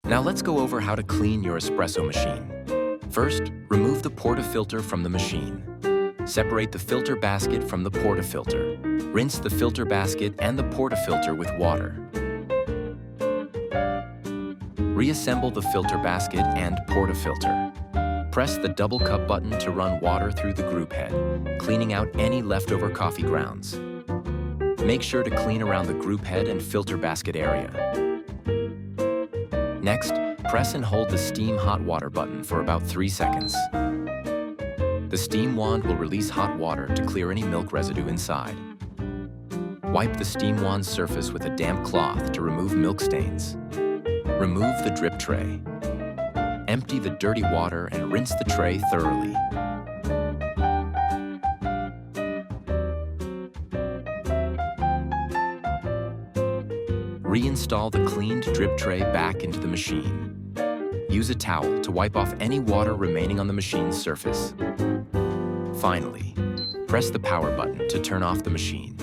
Now let's go over how to clean your espresso machine. First, remove the portafilter from the machine. Separate the filter basket from the portafilter. Rinse the filter basket and the portafilter with water. Reassemble the filter basket and portafilter. Press the double cup button to run water through the group head, cleaning out any leftover coffee grounds. Make sure to clean around the group head and filter basket area. Next, press and hold the steam hot water button for about 3 seconds. The steam wand will release hot water to clear any milk residue inside. Wipe the steam wand's surface with a damp cloth to remove milk stains. Remove the drip tray. Empty the dirty water and rinse the tray thoroughly. Reinstall the cleaned drip tray back into the machine. Use a towel to wipe off any water remaining on the machine's surface. Finally, press the power button to turn off the machine.